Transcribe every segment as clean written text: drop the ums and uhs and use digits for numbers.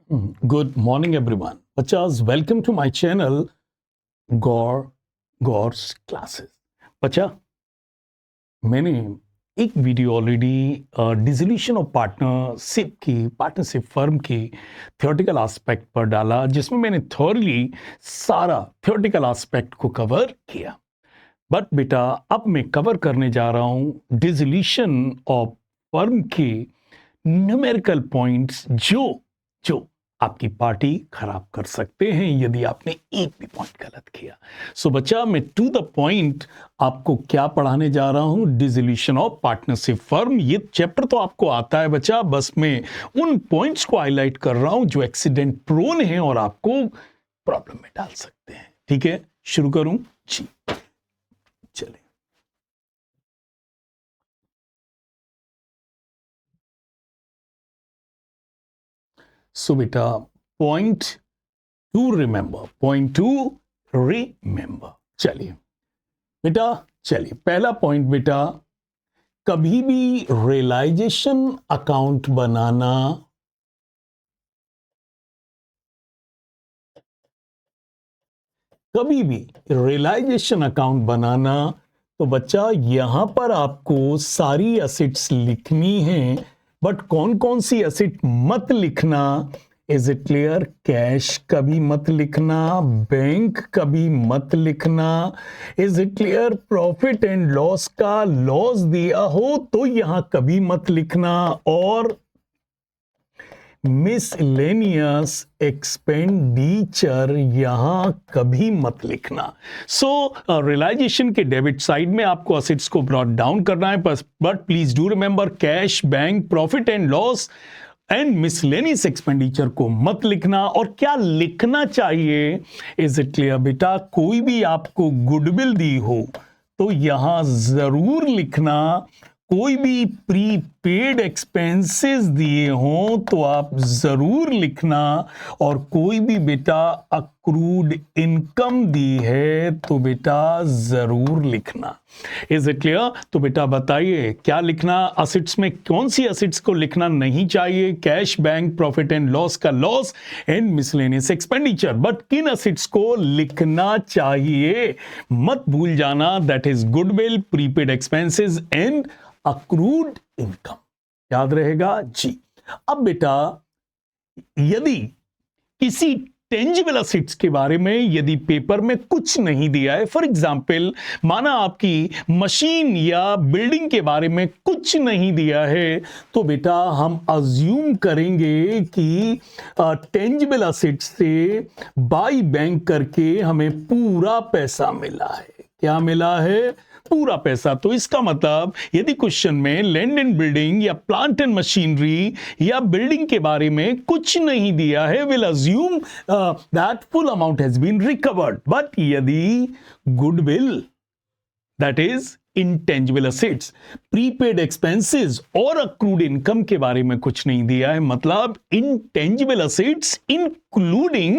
Good morning, everyone. Bachas, welcome to my channel, Gore's Classes. बच्चा, मैंने एक video already dissolution of partnership firm की theoretical aspect पर डाला, जिसमें मैंने थॉरली सारा थियोरेटिकल एस्पेक्ट को कवर किया. बट बेटा, अब मैं कवर करने जा रहा हूं डिसोल्यूशन ऑफ फर्म के न्यूमेरिकल पॉइंट्स जो आपकी पार्टी खराब कर सकते हैं यदि आपने एक भी पॉइंट गलत किया. सो बच्चा, मैं टू द पॉइंट आपको क्या पढ़ाने जा रहा हूं, डिसोल्यूशन ऑफ पार्टनरशिप फर्म. ये चैप्टर तो आपको आता है बच्चा, बस मैं उन पॉइंट्स को हाईलाइट कर रहा हूं जो एक्सीडेंट प्रोन है और आपको प्रॉब्लम में डाल सकते हैं. ठीक है, शुरू करूं जी. चलिए, सो बेटा, पॉइंट टू रिमेंबर. चलिए बेटा, पहला पॉइंट बेटा, कभी भी रियलाइजेशन अकाउंट बनाना तो बच्चा यहां पर आपको सारी एसेट्स लिखनी है, बट कौन कौन सी एसेट मत लिखना. Is it clear? कैश कभी मत लिखना, बैंक कभी मत लिखना. Is it clear? Profit and loss का लॉस दिया हो तो यहां कभी मत लिखना, और मिसलेनियस एक्सपेंडिचर यहां कभी मत लिखना. सो रियलाइजेशन के डेबिट साइड में आपको एसेट्स को ब्रॉट डाउन करना है, but please do remember cash, bank, profit and loss and miscellaneous expenditure को मत लिखना. और क्या लिखना चाहिए? इज इट क्लियर बेटा? कोई भी आपको गुडविल दी हो तो यहां जरूर लिखना. कोई भी प्रीपेड एक्सपेंसेस दिए हों तो आप जरूर लिखना. और कोई भी बेटा अक्रूड इनकम दी है तो बेटा जरूर लिखना. Is it clear? तो बेटा बताइए क्या लिखना. एसेट्स में कौन सी एसेट्स को लिखना नहीं चाहिए? Cash, bank, profit and loss का loss and miscellaneous expenditure. But किन एसेट्स को लिखना चाहिए मत भूल जाना. That is goodwill, prepaid expenses and accrued income. याद रहेगा जी. अब बेटा, यदि किसी टेंजिबल एसेट्स के बारे में यदि पेपर में कुछ नहीं दिया है, फॉर एग्जाम्पल माना आपकी मशीन या बिल्डिंग के बारे में कुछ नहीं दिया है, तो बेटा हम अज्यूम करेंगे कि टेंजिबल एसेट्स से बाई बैंक करके हमें पूरा पैसा मिला है. क्या मिला है? पूरा पैसा. तो इसका मतलब यदि क्वेश्चन में लैंड एंड बिल्डिंग या प्लांट एंड मशीनरी या बिल्डिंग के बारे में कुछ नहीं दिया है, will assume that full amount has been recovered. But यदि goodwill, that is intangible assets, prepaid expenses और अक्रूड इनकम के बारे में कुछ नहीं दिया है, मतलब intangible assets including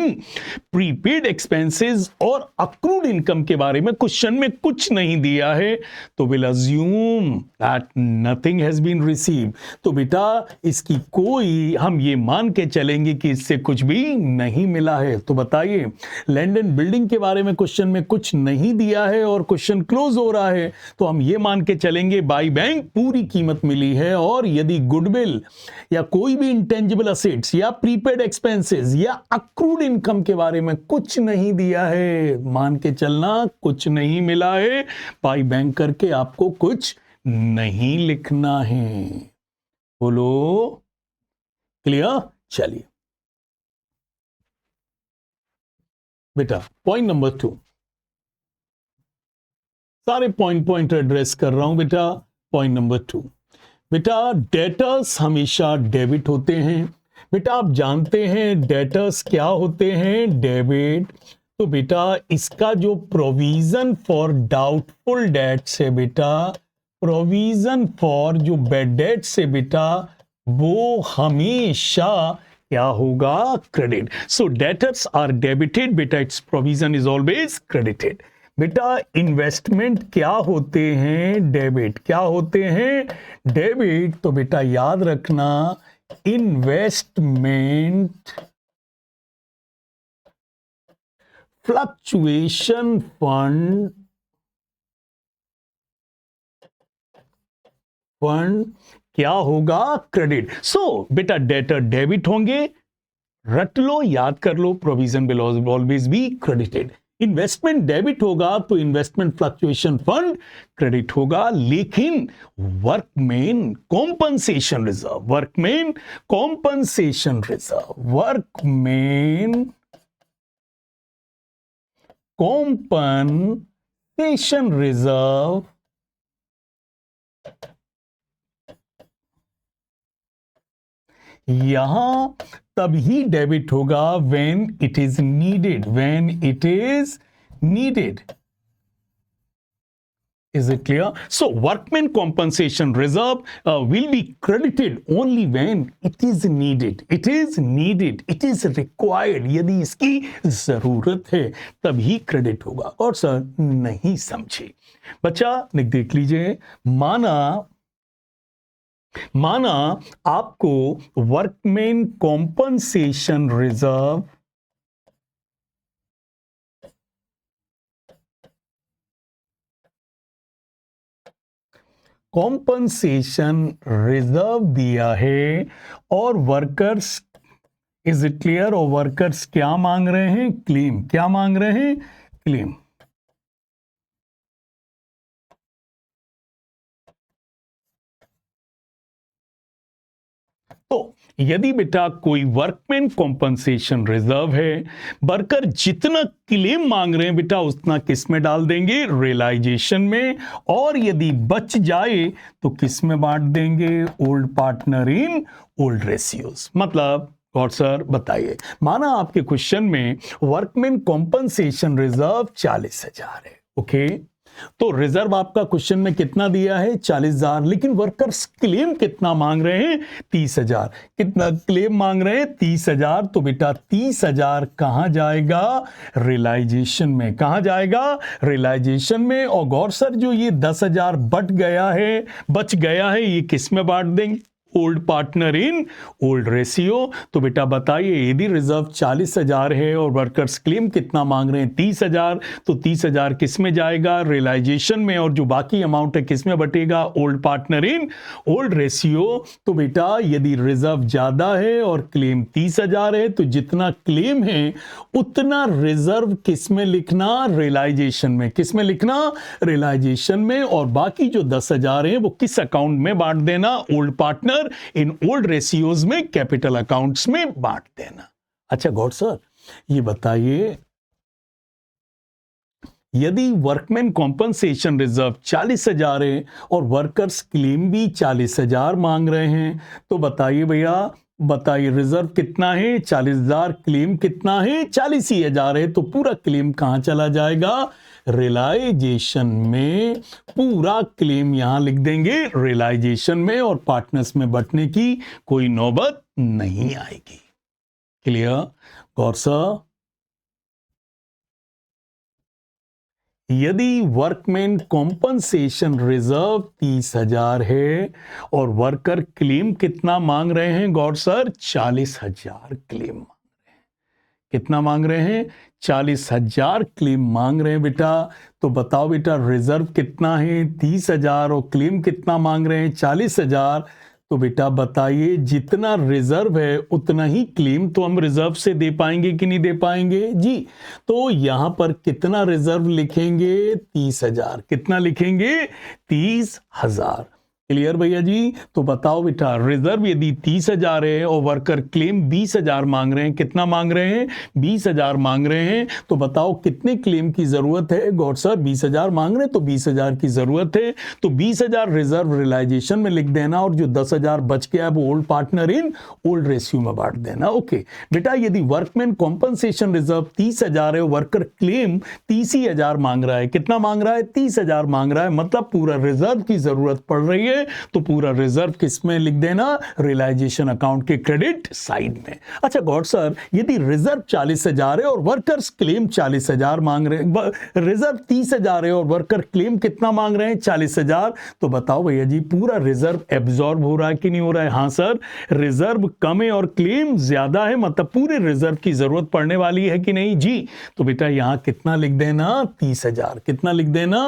prepaid expenses और अक्रूड इनकम के बारे में क्वेश्चन में कुछ नहीं दिया है, तो will assume that nothing has been received. तो बेटा इसकी कोई, हम ये मान के चलेंगे कि इससे कुछ भी नहीं मिला है. तो बताइए, लैंड एंड बिल्डिंग के बारे में क्वेश्चन में कुछ नहीं दिया है और क्वेश्चन क्लोज हो रहा है, तो हम ये मान के चलेंगे बाई बैंक पूरी कीमत मिली है. और यदि गुडविल या कोई भी इंटेंजिबल एसेट्स या प्रीपेड एक्सपेंसेस या अक्रूड इनकम के बारे में कुछ नहीं दिया है, मान के चलना कुछ नहीं मिला है, बाई बैंक करके आपको कुछ नहीं लिखना है. बोलो क्लियर? चलिए बेटा, पॉइंट नंबर 2. सारे पॉइंट एड्रेस कर रहा हूं बेटा. पॉइंट नंबर 2 बेटा, डेटर्स हमेशा डेबिट होते हैं. बेटा आप जानते हैं डेटर्स क्या होते हैं? डेबिट. तो बेटा इसका जो प्रोविजन फॉर डाउटफुल डेट्स है बेटा, प्रोविजन फॉर जो बैड डेट्स है बेटा, वो हमेशा क्या होगा? Credit. So debtors are debited बेटा, its provision is always credited. बेटा इन्वेस्टमेंट क्या होते हैं? डेबिट. क्या होते हैं? डेबिट. तो बेटा याद रखना, इन्वेस्टमेंट फ्लक्चुएशन फंड क्या होगा? क्रेडिट। सो बेटा डेटर डेबिट होंगे, रट लो, याद कर लो, provision will always be credited. Investment debit होगा तो इन्वेस्टमेंट फ्लक्चुएशन फंड क्रेडिट होगा, लेकिन workman compensation reserve, workman compensation reserve, workman compensation reserve यहां तभी डेबिट होगा when it is needed, when it is needed. Is it clear? So workman compensation reserve will be credited only when it is needed. It is needed. It is required. यदि इसकी जरूरत है तभी credit होगा। और sir नहीं समझे बच्चा, देख लीजिए, माना आपको वर्कमैन कॉम्पनसेशन रिजर्व दिया है और वर्कर्स, इज इट क्लियर, और वर्कर्स क्या मांग रहे हैं? क्लेम। क्या मांग रहे हैं? क्लेम। तो यदि बेटा कोई वर्कमैन कॉम्पनसेशन रिजर्व है, वर्कर जितना क्लेम मांग रहे हैं बेटा उतना किस में डाल देंगे? रियलाइजेशन में। और यदि बच जाए तो किस में बांट देंगे? Old partner in old ratios. मतलब और सर बताइए, माना आपके क्वेश्चन में वर्कमैन कॉम्पनसेशन रिजर्व 40,000 है, ओके, तो रिजर्व आपका क्वेश्चन में कितना दिया है? 40,000, लेकिन वर्कर्स क्लेम कितना मांग रहे हैं? 30,000। कितना क्लेम मांग रहे हैं? 30,000। तो बेटा 30,000 कहां जाएगा? रियलाइजेशन में। कहां जाएगा? रियलाइजेशन में। और गौर सर जो ये 10,000 बच गया है ये किस में बांट देंगे? Old partner in old ratio. तो बेटा बताइए, यदि रिजर्व 40,000 है और वर्कर्स क्लेम कितना मांग रहे हैं? 30,000, तो 30,000 किस में जाएगा? रियलाइजेशन में। और जो बाकी अमाउंट है किस में बटेगा? Old partner in old ratio. तो बेटा यदि रिजर्व ज्यादा है और क्लेम 30,000 है तो जितना क्लेम है उतना रिजर्व किस में लिखना? रियलाइजेशन में। किस में लिखना? रियलाइजेशन में। और बाकी जो 10,000 है वो किस अकाउंट में बांट देना? Old partner in old ratios में, कैपिटल अकाउंट्स में बांट देना। अच्छा गौर सर ये बताइए, यदि वर्कमैन कॉम्पनसेशन रिजर्व 40,000 है और वर्कर्स क्लेम भी 40,000 मांग रहे हैं, तो बताइए भैया, बताइए रिजर्व कितना है? 40,000, क्लेम कितना है? 40,000 है। तो पूरा क्लेम कहां चला जाएगा? रियलाइजेशन में। पूरा क्लेम यहां लिख देंगे रियलाइजेशन में, और पार्टनर्स में बंटने की कोई नौबत नहीं आएगी। क्लियर गौर सर? यदि वर्कमैन कॉम्पनसेशन रिजर्व 30,000 है और वर्कर क्लेम कितना मांग रहे हैं? गौर सर 40,000 क्लेम मांग रहे हैं। कितना मांग रहे हैं? 40,000 क्लेम मांग रहे हैं बेटा। तो बताओ बेटा रिजर्व कितना है? 30,000 और क्लेम कितना मांग रहे हैं? 40,000। तो बेटा बताइए, जितना रिजर्व है उतना ही क्लेम तो हम रिजर्व से दे पाएंगे कि नहीं दे पाएंगे जी? तो यहां पर कितना रिजर्व लिखेंगे? 30,000। कितना लिखेंगे? 30,000। क्लियर भैया जी? तो बताओ बेटा, रिजर्व यदि 30,000 है और वर्कर क्लेम 20,000 मांग रहे हैं, कितना मांग रहे हैं? 20,000 मांग रहे हैं। तो बताओ कितने क्लेम की जरूरत है? गौर सर 20,000 मांग रहे हैं तो 20,000 की जरूरत है। तो 20,000 रिजर्व रियलाइजेशन में लिख देना, और जो 10,000 बच गया है वो old partner in old ratio में बांट देना। ओके बेटा, यदि वर्कमैन कॉम्पनसेशन रिजर्व 30,000 है, वर्कर क्लेम 30,000 मांग रहा है, कितना मांग रहा है? 30,000 मांग रहा है, मतलब पूरा रिजर्व की जरूरत पड़ रही है है तो पूरा रिजर्व किस में लिख देना, रियलाइजेशन अकाउंट के क्रेडिट साइड में। अच्छा गॉड सर, यदि रिजर्व 40,000 है और वर्कर्स क्लेम 40,000 मांग रहे हैं, रिजर्व 30,000 है और वर्कर क्लेम कितना मांग रहे हैं, 40,000, तो बताओ भैया जी पूरा रिजर्व एब्जॉर्ब हो रहा है कि नहीं हो रहा है? हाँ सर, रिजर्व कम है और क्लेम ज्यादा है, मतलब पूरे रिजर्व की जरूरत पड़ने वाली है कि नहीं जी। तो बेटा यहां कितना लिख देना, 30,000। कितना लिख देना,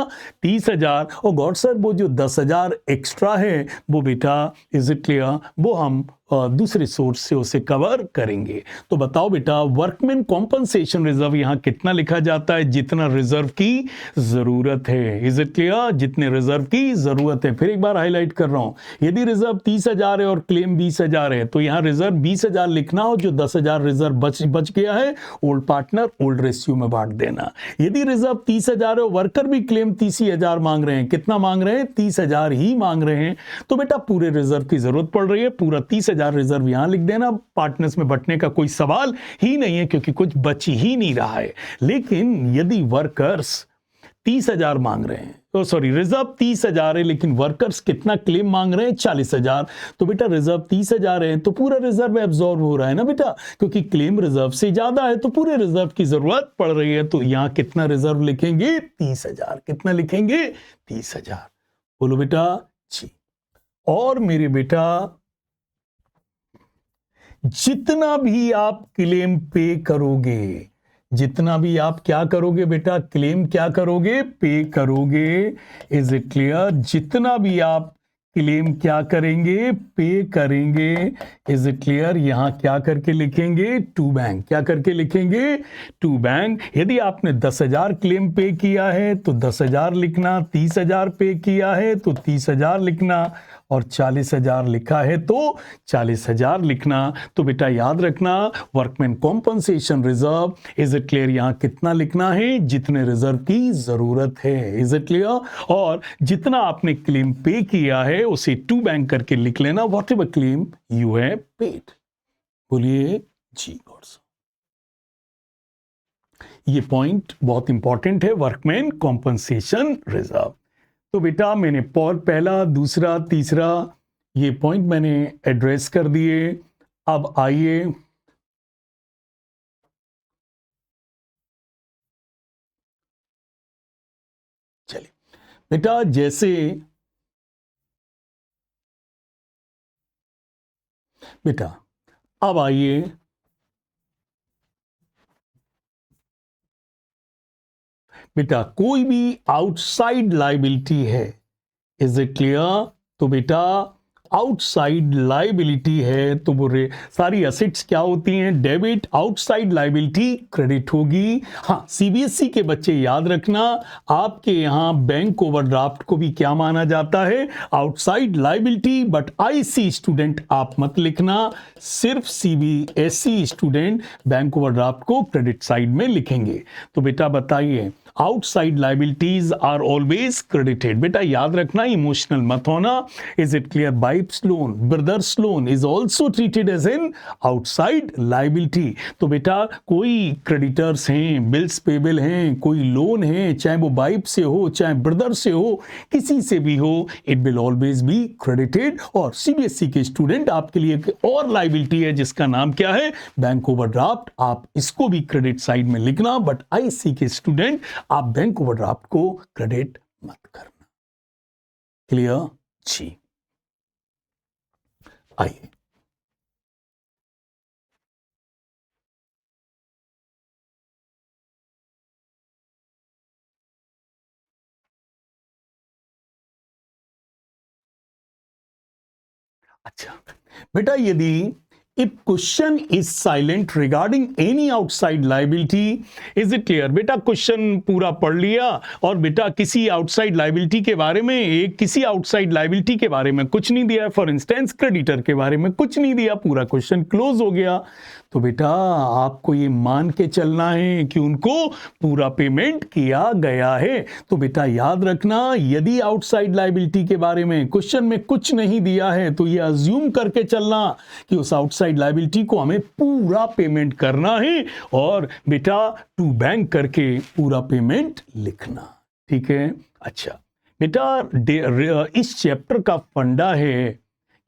30,000। और गॉड सर वो जो 10,000 एक्स्ट्रा है वो बेटा, इज इट क्लियर, वो हम दूसरे सोर्स से उसे कवर करेंगे। तो बताओ बेटा वर्कमैन कॉम्पनसेशन रिजर्व यहां कितना लिखा जाता है, जितना रिजर्व की जरूरत है। इज इट क्लियर, जितने रिजर्व की जरूरत है। फिर एक बार हाईलाइट कर रहा हूं, यदि रिजर्व 30,000 है और क्लेम 20,000 है तो यहां रिजर्व 20,000 लिखना हो, जो 10,000 रिजर्व बच गया है ओल्ड पार्टनर ओल्ड रेशियो में बांट देना। यदि रिजर्व 30,000 है, वर्कर भी क्लेम 30,000 मांग रहे हैं, कितना मांग रहे हैं, 30,000 ही मांग रहे हैं, तो बेटा पूरे रिजर्व की जरूरत पड़ रही है, पूरा 30,000 रिजर्व यहां लिख देना। पार्टनर्स में बंटने का कोई सवाल ही नहीं है क्योंकि कुछ बच ही नहीं रहा है। लेकिन यदि वर्कर्स 30,000 मांग रहे हैं, तो सॉरी रिजर्व 30,000 है लेकिन वर्कर्स कितना क्लेम मांग रहे हैं, 40,000, तो बेटा रिजर्व 30,000 है तो पूरा रिजर्व एब्जॉर्ब हो रहा है ना बेटा, क्योंकि क्लेम रिजर्व से ज्यादा है तो पूरे रिजर्व की जरूरत पड़ रही है। तो यहां कितना रिजर्व लिखेंगे, 30,000। कितना लिखेंगे, 30,000। बोलो बेटा जी। और मेरे बेटा जितना भी आप क्लेम पे करोगे, जितना भी आप क्या करोगे बेटा, क्लेम क्या करोगे, पे करोगे। इज इट क्लियर, जितना भी आप क्लेम क्या करेंगे, पे करेंगे। इज इट क्लियर, यहां क्या करके लिखेंगे, टू बैंक। क्या करके लिखेंगे, टू बैंक। यदि आपने 10,000 क्लेम पे किया है तो 10,000 लिखना, 30,000 पे किया है तो 30,000 लिखना, और 40,000 लिखा है तो 40,000 लिखना। तो बेटा याद रखना workman compensation reserve, is it clear, यहां कितना लिखना है, जितने रिजर्व की जरूरत है। इज इट क्लियर, और जितना आपने क्लेम पे किया है उसे टू बैंक करके लिख लेना, what ever claim you have paid. बोलिए जी गॉड। ये पॉइंट बहुत इंपॉर्टेंट है, वर्कमैन कॉम्पनसेशन रिजर्व। तो बेटा मैंने पहला, दूसरा, तीसरा ये पॉइंट मैंने एड्रेस कर दिए। अब आइए चलिए बेटा, जैसे बेटा अब आइए बेटा, कोई भी आउटसाइड लायबिलिटी है, इज इट क्लियर, तो बेटा आउटसाइड लायबिलिटी है तो वो सारी असेट्स क्या होती हैं, डेबिट, आउटसाइड लायबिलिटी क्रेडिट होगी। हाँ सीबीएसई के बच्चे याद रखना, आपके यहां बैंक ओवरड्राफ्ट को भी क्या माना जाता है, outside liability, but ISC student आप मत लिखना, सिर्फ सीबीएसई स्टूडेंट बैंक ओवरड्राफ्ट को क्रेडिट साइड में लिखेंगे। तो बेटा बताइए, outside liabilities are always credited. बेटा याद रखना, इमोशनल मत होना। Is it clear, wife's loan, brother's loan is also treated as an outside liability. तो बेटा कोई क्रेडिटर्स हैं, बिल्स पेबल हैं, कोई लोन है, चाहे वो वाइफ से हो चाहे ब्रदर से हो, किसी से भी हो, it will always be credited. और सीबीएसई के स्टूडेंट आपके लिए एक और लायबिलिटी है जिसका नाम क्या है, बैंक ओवरड्राफ्ट, आप इसको भी क्रेडिट साइड में लिखना, बट आईसी के स्टूडेंट आप बैंक ओवरड्राफ्ट को क्रेडिट मत करना। क्लियर जी। आइए अच्छा बेटा, यदि if question is silent regarding any outside liability, is it clear, बेटा क्वेश्चन पूरा पढ़ लिया और बेटा किसी आउटसाइड लायबिलिटी के बारे में, एक किसी आउटसाइड लायबिलिटी के बारे में कुछ नहीं दिया, फॉर इंस्टेंस क्रेडिटर के बारे में कुछ नहीं दिया, पूरा क्वेश्चन क्लोज हो गया, तो बेटा आपको ये मान के चलना है कि उनको पूरा पेमेंट किया गया है। तो बेटा याद रखना, यदि आउटसाइड लायबिलिटी के बारे में क्वेश्चन में कुछ नहीं दिया है तो ये अज्यूम करके चलना कि उस आउटसाइड लायबिलिटी को हमें पूरा पेमेंट करना है, और बेटा टू बैंक करके पूरा पेमेंट लिखना। ठीक है, अच्छा बेटा इस चैप्टर का फंडा है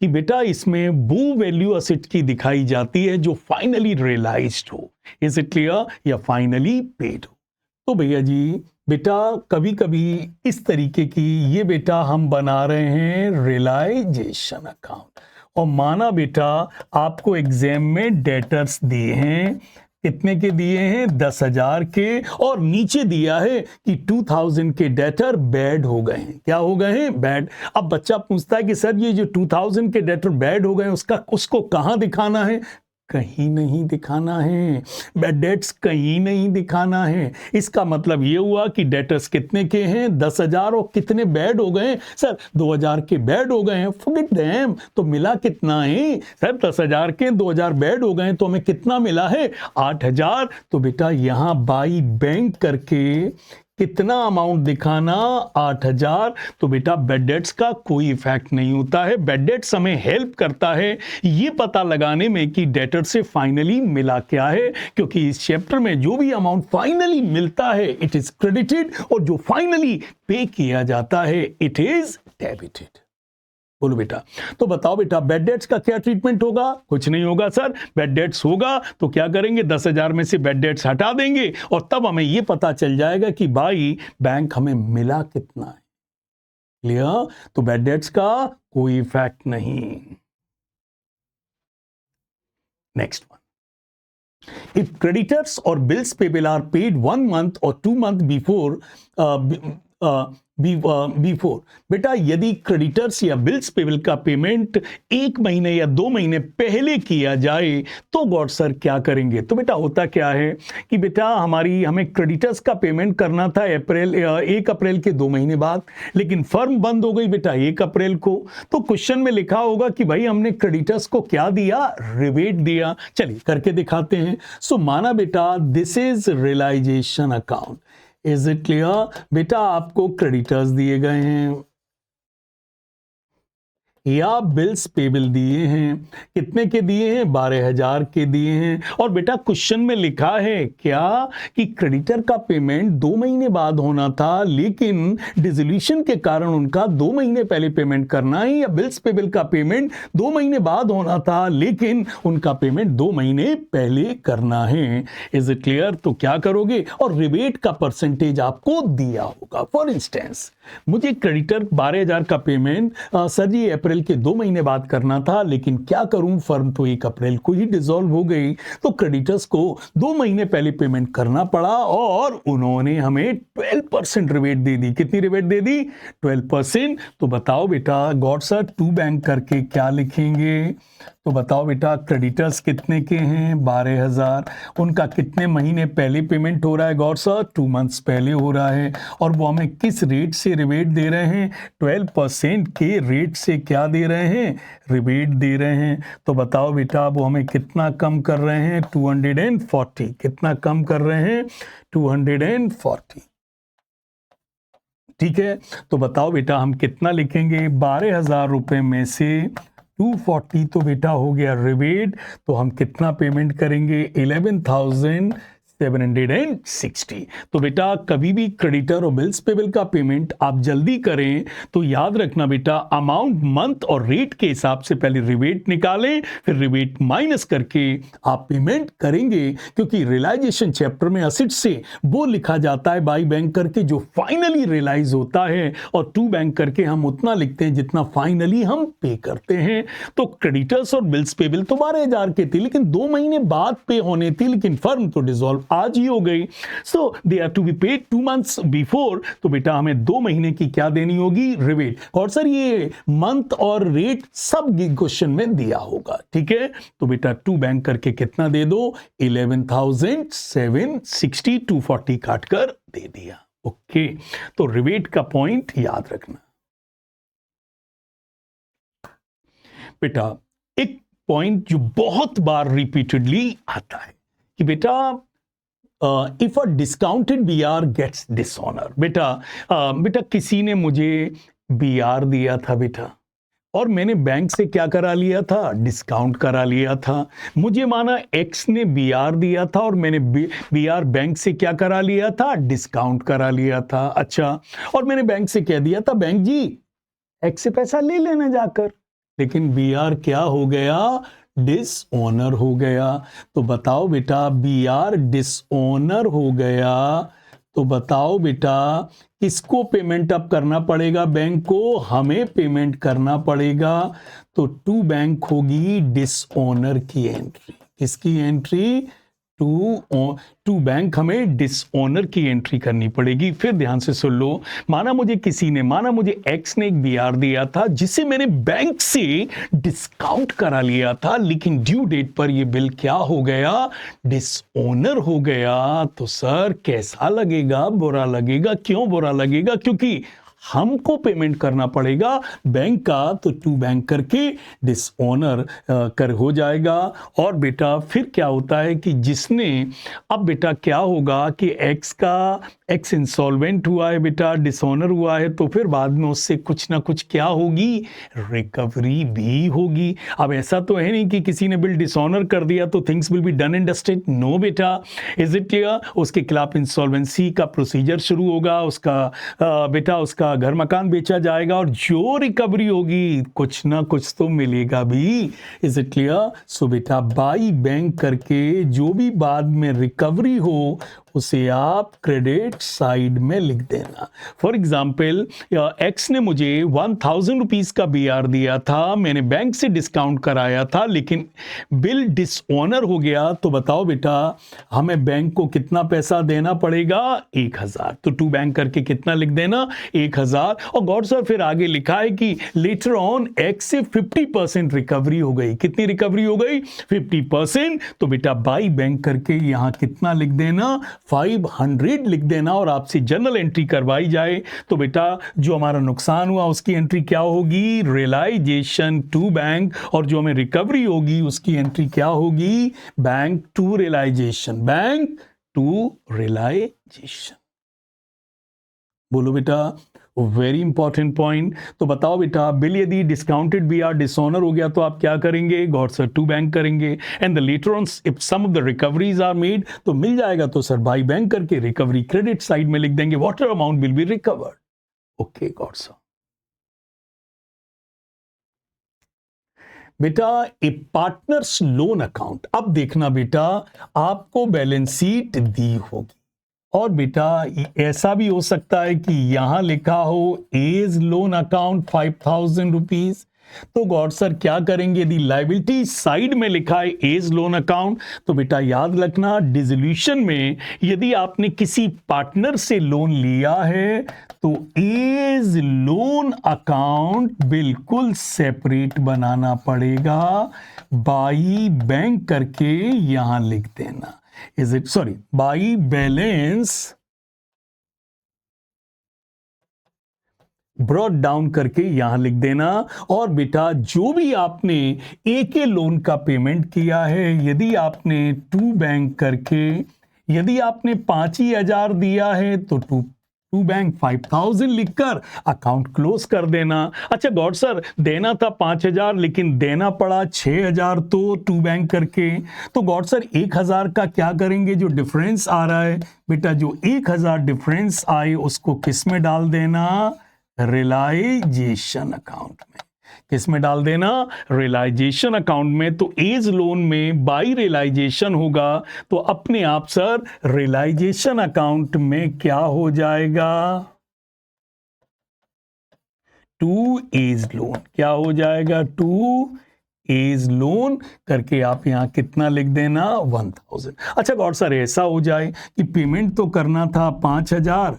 कि बेटा इसमें वो वैल्यू असेट की दिखाई जाती है जो फाइनली रियलाइज्ड हो, इज इट क्लियर, या फाइनली पेड हो। तो भैया जी बेटा कभी कभी इस तरीके की ये बेटा हम बना रहे हैं रियलाइजेशन अकाउंट, और माना बेटा आपको एग्जाम में डेटर्स दिए हैं, कितने के दिए हैं, 10,000 के, और नीचे दिया है कि 2000 के डेटर बैड हो गए हैं। क्या हो गए हैं, बैड। अब बच्चा पूछता है कि सर ये जो 2000 के डेटर बैड हो गए हैं उसको कहां दिखाना है, कहीं नहीं दिखाना है, बैड डेट्स कहीं नहीं दिखाना है। इसका मतलब ये हुआ कि डेटर्स कितने के हैं, 10,000, और कितने बैड हो गए, सर 2000 के बैड हो गए हैं, फॉरगेट देम। तो मिला कितना है सर, 10,000 के 2000 बैड हो गए, तो हमें कितना मिला है, 8,000। तो बेटा यहां बाई बैंक करके कितना अमाउंट दिखाना, 8,000। तो बेटा बेड डेट्स का कोई इफेक्ट नहीं होता है। बेड डेट्स हमें हेल्प करता है ये पता लगाने में कि डेटर से फाइनली मिला क्या है, क्योंकि इस चैप्टर में जो भी अमाउंट फाइनली मिलता है इट इज क्रेडिटेड, और जो फाइनली पे किया जाता है इट इज डेबिटेड। बोलो बेटा, तो बताओ बेटा बेड डेट्स का क्या ट्रीटमेंट होगा, कुछ नहीं होगा सर। बेड डेट्स होगा तो क्या करेंगे, 10,000 में से बेड डेट्स हटा देंगे, और तब हमें यह पता चल जाएगा कि भाई बैंक हमें मिला कितना है। क्लियर, तो बेड डेट्स का कोई इफेक्ट नहीं। नेक्स्ट वन, इफ क्रेडिटर्स और bills payable are paid 1 month or 2 months before, बेटा यदि क्रेडिटर्स या बिल्स पेबल का पेमेंट 1 महीने या 2 महीने पहले किया जाए तो गॉड सर क्या करेंगे। तो बेटा होता क्या है कि बेटा हमें क्रेडिटर्स का पेमेंट करना था 1 अप्रैल के 2 महीने बाद, लेकिन फर्म बंद हो गई बेटा 1 अप्रैल को। तो क्वेश्चन में लिखा होगा कि भाई हमने क्रेडिटर्स को क्या दिया, रिबेट दिया। चलिए करके दिखाते हैं। सो माना बेटा this is realisation account, is it clear. बेटा आपको क्रेडिटर्स दिए गए हैं या बिल्स पेबल दिए हैं, कितने के दिए हैं, 12,000 के दिए हैं, और बेटा क्वेश्चन में लिखा है क्या कि क्रेडिटर का पेमेंट 2 महीने बाद होना था, लेकिन डिसोल्यूशन के कारण उनका 2 महीने पहले पेमेंट करना है, या बिल्स पेबल का पेमेंट 2 महीने बाद होना था लेकिन उनका पेमेंट 2 महीने पहले करना है। Is it clear. तो क्या करोगे, और रिबेट का परसेंटेज आपको दिया होगा। फॉर इंस्टेंस मुझे क्रेडिटर 12,000 का पेमेंट सर जी अप्रैल के 2 महीने बाद करना था, लेकिन क्या करूं फर्म तो 1 अप्रैल को ही डिसॉल्व हो गई, तो क्रेडिटर्स को 2 महीने पहले पेमेंट करना पड़ा, और उन्होंने हमें 12% रिबेट दे दी। कितनी रिबेट दे दी, 12%। तो बताओ बेटा गॉड सर टू बैंक करके क्या लिखेंगे। तो बताओ बेटा क्रेडिटर्स कितने के हैं, 12,000, उनका कितने महीने पहले पेमेंट हो रहा है, गॉड सर 2 months पहले हो रहा है, और वो हमें किस रेट से रिबेट दे रहे हैं, 12% के रेट से क्या दे रहे हैं, रिबेट दे रहे हैं। तो बताओ बेटा वो हमें कितना कम कर रहे हैं, 240, कितना कम कर रहे हैं, 240। ठीक है, तो बताओ बेटा हम कितना लिखेंगे, 12,000 रुपए में से 240 तो बेटा हो गया रिबेट, तो हम कितना पेमेंट करेंगे, 11,760। तो बेटा कभी भी क्रेडिटर और बिल्स पेबल का पेमेंट आप जल्दी करें तो याद रखना बेटा अमाउंट मंथ और रेट के हिसाब से पहले रिबेट निकालें, फिर रिबेट माइनस करके आप पेमेंट करेंगे, क्योंकि रियलाइजेशन चैप्टर में असेट से वो लिखा जाता है बाई बैंक करके जो फाइनली रियलाइज होता है, और टू बैंक करके हम उतना लिखते हैं जितना फाइनली हम पे करते हैं। तो क्रेडिटर्स और बिल्स पेबल तो 12,000 के थे, लेकिन 2 महीने बाद पे होने थे, लेकिन फर्म तो डिसॉल्व आज ही हो गई, so they are to be paid 2 months before. तो बेटा हमें 2 महीने की क्या देनी होगी, रिबेट। और सर ये मंथ और रेट सब क्वेश्चन में दिया होगा, ठीक है। तो बेटा टू बैंक करके कितना दे दो, 11,760, 240 काट कर दे दिया। ओके, तो रिबेट का पॉइंट याद रखना बेटा। एक पॉइंट जो बहुत बार रिपीटेडली आता है कि बेटा if a discounted BR gets dishonour. बेटा बेटा किसी ने मुझे बीआर दिया था बेटा, और मैंने बैंक से क्या करा लिया था, डिस्काउंट करा लिया था। मुझे माना एक्स ने बीआर दिया था और मैंने बीआर बैंक से क्या करा लिया था, डिस्काउंट करा लिया था। अच्छा, और मैंने बैंक से कह दिया था बैंक जी एक्स से पैसा ले लेना जाकर, लेकिन बीआर क्या हो गया, डिसऑनर हो गया। तो बताओ बेटा, बीआर डिसऑनर हो गया तो बताओ बेटा किसको पेमेंट अब करना पड़ेगा, बैंक को, हमें पेमेंट करना पड़ेगा। तो टू बैंक होगी डिसऑनर की एंट्री। किसकी एंट्री, टू बैंक, हमें डिसऑनर की एंट्री करनी पड़ेगी। फिर ध्यान से सुन लो, माना मुझे एक्स ने एक बीआर दिया था जिसे मैंने बैंक से डिस्काउंट करा लिया था, लेकिन ड्यू डेट पर ये बिल क्या हो गया, डिसऑनर हो गया। तो सर कैसा लगेगा, बुरा लगेगा। क्यों बुरा लगेगा, क्योंकि हमको पेमेंट करना पड़ेगा बैंक का, तो टू बैंक करके डिसऑनर कर हो जाएगा। और बेटा फिर क्या होता है कि जिसने, अब बेटा क्या होगा कि एक्स इंसॉल्वेंट हुआ है बेटा, डिसऑनर हुआ है, तो फिर बाद में उससे कुछ ना कुछ क्या होगी, रिकवरी भी होगी। अब ऐसा तो है नहीं कि किसी ने बिल डिसऑनर कर दिया तो things will be done and dusted. No बेटा, इज इट क्लियर? उसके खिलाफ इंसॉल्वेंसी का प्रोसीजर शुरू होगा, उसका घर मकान बेचा जाएगा और जो रिकवरी होगी कुछ ना कुछ तो मिलेगा भी। Is it clear? सो बेटा बाई बैंक करके जो भी बाद में रिकवरी हो उसे आप क्रेडिट साइड में लिख देना। फॉर एग्जाम्पल, एक्स ने मुझे 1000 रुपीज का बीआर दिया था, मैंने बैंक से डिस्काउंट कराया था, लेकिन बिल डिसऑनर हो गया। तो बताओ बेटा हमें बैंक को कितना पैसा देना पड़ेगा, 1000। तो टू बैंक करके कितना लिख देना, 1000। और गॉड सर फिर आगे लिखा है कि लेटर ऑन एक्स से 50% रिकवरी हो गई। कितनी रिकवरी हो गई, 50%। तो बेटा बाई बैंक करके यहां कितना लिख देना, 500 लिख देना। और आपसे जनरल एंट्री करवाई जाए तो बेटा जो हमारा नुकसान हुआ उसकी एंट्री क्या होगी, रियलाइजेशन टू बैंक, और जो हमें रिकवरी होगी उसकी एंट्री क्या होगी, bank to realisation, bank to realisation. बोलो बेटा, वेरी इंपॉर्टेंट पॉइंट। तो बताओ बेटा बिल यदि डिस्काउंटेड बीआर डिसऑनर हो गया तो आप क्या करेंगे, गॉड सर टू बैंक करेंगे। And the letter on if some of the recoveries are made, तो मिल जाएगा तो सर बाई बैंक करके रिकवरी क्रेडिट साइड में लिख देंगे, what amount will be recovered. Okay गॉड सर। बेटा ए पार्टनर्स लोन अकाउंट, अब देखना बेटा आपको बैलेंस शीट दी होगी और बेटा ऐसा भी हो सकता है कि यहां लिखा हो एज लोन अकाउंट 5000 रुपीज। तो गॉड सर क्या करेंगे, यदि लाइबिलिटी साइड में लिखा है एज लोन अकाउंट, तो बेटा याद रखना डिसोल्यूशन में यदि आपने किसी पार्टनर से लोन लिया है तो एज लोन अकाउंट बिल्कुल सेपरेट बनाना पड़ेगा, बाई बैंक करके यहां लिख देना। Is it, sorry, by balance brought down करके यहां लिख देना। और बेटा जो भी आपने ए के लोन का पेमेंट किया है, यदि आपने टू बैंक करके, यदि आपने 5,000 दिया है तो टू बैंक 5000 लिखकर अकाउंट क्लोज कर देना। अच्छा गॉड सर देना था 5000 लेकिन देना पड़ा 6000, तो टू बैंक करके, तो गॉड सर 1000 का क्या करेंगे, जो डिफरेंस आ रहा है बेटा, जो 1000 डिफरेंस आए उसको किस में डाल देना, रियलाइजेशन अकाउंट में। किस में डाल देना, रियलाइजेशन अकाउंट में। तो एज लोन में बाई रियलाइजेशन होगा तो अपने आप सर रियलाइजेशन अकाउंट में क्या हो जाएगा, टू एज लोन, क्या हो जाएगा, टू एज लोन करके आप यहां कितना लिख देना, 1000। अच्छा गॉड सर ऐसा हो जाए कि पेमेंट तो करना था 5000,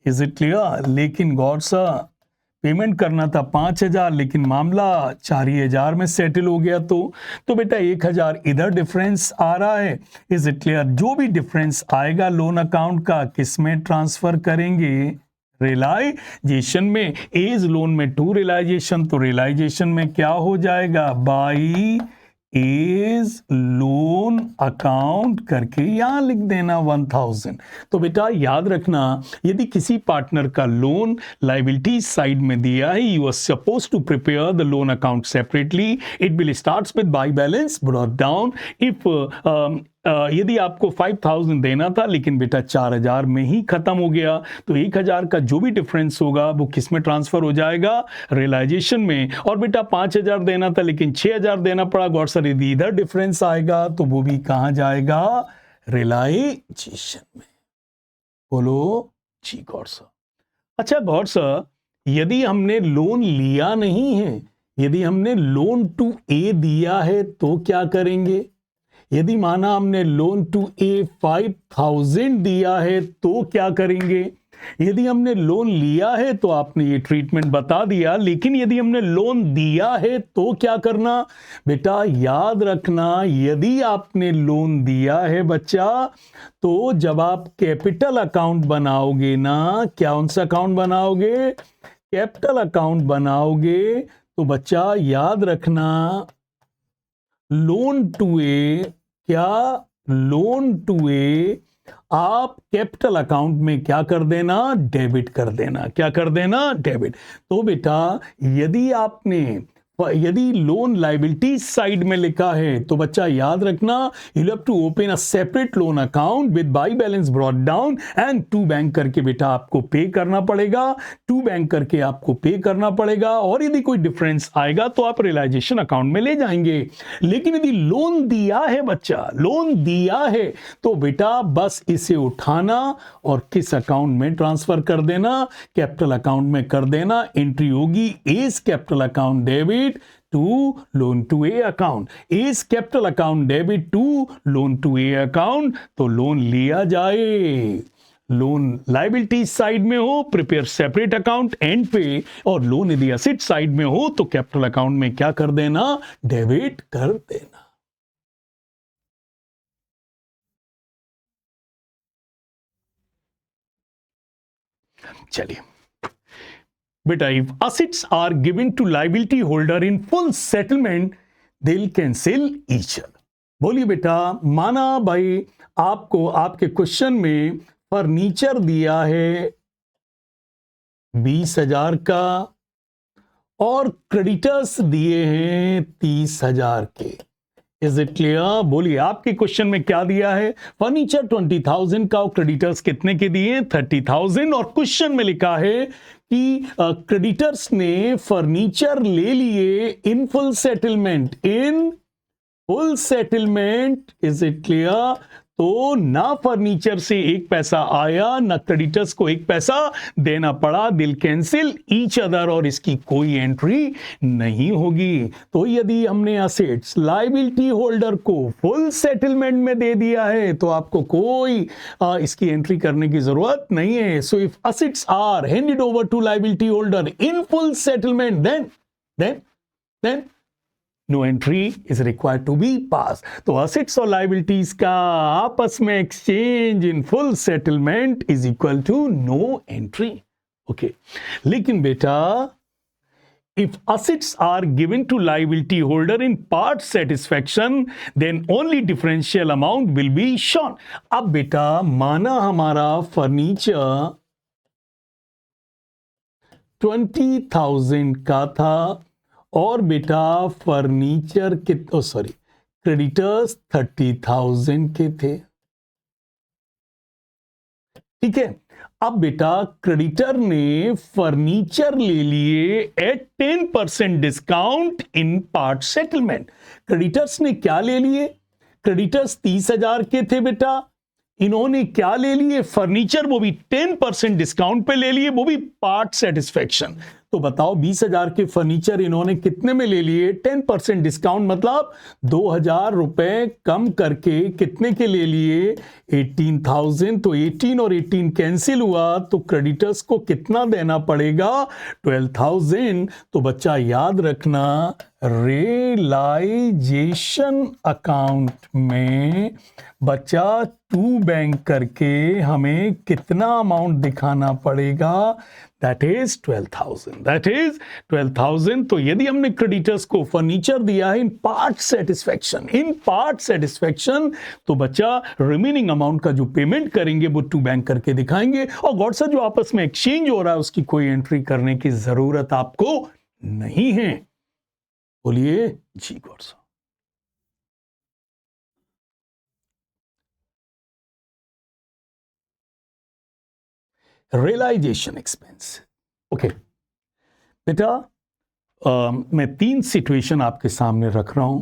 इज इट क्लियर, लेकिन गॉड सर पेमेंट करना था 5000 लेकिन मामला 4000 में सेटल हो गया, तो बेटा 1000 इधर डिफरेंस आ रहा है। इज इट क्लियर, जो भी डिफरेंस आएगा लोन अकाउंट का किस में ट्रांसफर करेंगे, रियलाइजेशन में। एज लोन में टू रियलाइजेशन, तो रियलाइजेशन में क्या हो जाएगा, बाई इज लोन अकाउंट करके यहां लिख देना 1000। तो बेटा याद रखना, यदि किसी पार्टनर का लोन लाइबिलिटी साइड में दिया है, you are suppose to prepare the loan account separately. It will starts with by balance brought down. If यदि आपको 5000 देना था लेकिन बेटा 4000 में ही खत्म हो गया, तो 1000 का जो भी डिफरेंस होगा वो किस में ट्रांसफर हो जाएगा? रियलाइजेशन में। और बेटा 5000 देना था लेकिन 6000 देना पड़ा, गौर सर यदि इधर डिफरेंस आएगा तो वो भी कहां जाएगा? रियलाइजेशन में। बोलो जी गौर सर। अच्छा गौर सर, यदि हमने लोन लिया नहीं है, यदि हमने लोन टू ए दिया है तो क्या करेंगे? यदि माना हमने लोन टू ए 5000 दिया है तो क्या करेंगे? यदि हमने लोन लिया है तो आपने ये ट्रीटमेंट बता दिया, लेकिन यदि हमने लोन दिया है तो क्या करना? बेटा याद रखना, यदि आपने लोन दिया है बच्चा, तो जब आप कैपिटल अकाउंट बनाओगे ना, कौन सा अकाउंट बनाओगे? कैपिटल अकाउंट बनाओगे तो बच्चा याद रखना, लोन टू ए, क्या लोन टू ए आप कैपिटल अकाउंट में क्या कर देना? डेबिट कर देना। क्या कर देना? डेबिट। तो बेटा यदि लोन लाइबिलिटी साइड में लिखा है तो बच्चा याद रखना, you have to open a separate loan account with by balance brought down and to bank करके बेटा आपको पे करना पड़ेगा। टू बैंक करके आपको पे करना पड़ेगा, और यदि कोई डिफरेंस आएगा तो आप रियलाइजेशन अकाउंट में ले जाएंगे। लेकिन यदि लोन दिया है बच्चा, लोन दिया है, तो बेटा बस इसे उठाना और किस अकाउंट में ट्रांसफर कर देना? कैपिटल अकाउंट में कर देना। एंट्री होगी is capital account debit to loan to A account, is capital account debit to loan to A account। तो लोन लिया जाए, लोन लाइबिलिटी साइड में हो प्रिपेयर सेपरेट अकाउंट एंड पे, और लोन यदि एसेट साइड में हो तो कैपिटल अकाउंट में क्या कर देना? डेबिट कर देना। चलिए बेटा, if assets are given to liability holder in full settlement, they'll cancel each other। बोलिए बेटा, माना भाई आपको आपके क्वेश्चन में फर्नीचर दिया है 20,000 का और क्रेडिटर्स दिए हैं 30,000 के। Is it clear? बोलिए आपके क्वेश्चन में क्या दिया है? फर्नीचर 20,000 का और क्रेडिटर्स कितने के दिए? 30,000। और क्वेश्चन में लिखा है कि क्रेडिटर्स ने फर्नीचर ले लिए इन full settlement, in full settlement. Is it clear? तो ना फर्नीचर से एक पैसा आया, ना क्रेडिटर्स को एक पैसा देना पड़ा। दिल कैंसिल ईच अदर, और इसकी कोई एंट्री नहीं होगी। तो यदि हमने असेट्स लायबिलिटी होल्डर को फुल सेटलमेंट में दे दिया है तो आपको कोई इसकी एंट्री करने की जरूरत नहीं है। So if assets are handed over to liability holder in full settlement, then no entry is required to be pass. तो असेट्स और लायबिलिटीज का आपस में exchange in full settlement is equal to no entry. Okay, लेकिन बेटा if assets are given to liability holder in part satisfaction, then only differential amount will be shown। अब बेटा माना हमारा फर्नीचर 20,000 का था और बेटा फर्नीचर क्रेडिटर्स 30,000 के थे। ठीक है, अब बेटा क्रेडिटर ने फर्नीचर ले लिए at 10% discount in part settlement. Creditors ने क्या ले लिए? क्रेडिटर्स 30,000 के थे बेटा, इन्होंने क्या ले लिए? फर्नीचर, वो भी 10% डिस्काउंट पे ले लिए, वो भी पार्ट सेटिस्फैक्शन। तो बताओ 20,000 के फर्नीचर इन्होंने कितने में ले लिए? 10% डिस्काउंट, मतलब 2,000 रुपए कम करके कितने के ले लिए? 18,000। तो 18 और 18 कैंसिल हुआ, तो क्रेडिटर्स को कितना देना पड़ेगा? 12,000। तो बच्चा याद रखना, रियलाइजेशन अकाउंट में बच्चा टू बैंक करके हमें कितना अमाउंट दिखाना पड़ेगा? That is 12,000, that is 12,000। तो यदि हमने क्रेडिटर्स को फर्नीचर दिया है इन पार्ट सेटिस्फैक्शन, तो बच्चा रिमेनिंग अमाउंट का जो पेमेंट करेंगे वो टू बैंक करके दिखाएंगे, और गॉड सर जो आपस में एक्सचेंज हो रहा है उसकी कोई एंट्री करने की जरूरत आपको नहीं है। बोलिए जी god sir. Realisation expense. Okay बेटा, मैं 3 सिचुएशन आपके सामने रख रहा हूं।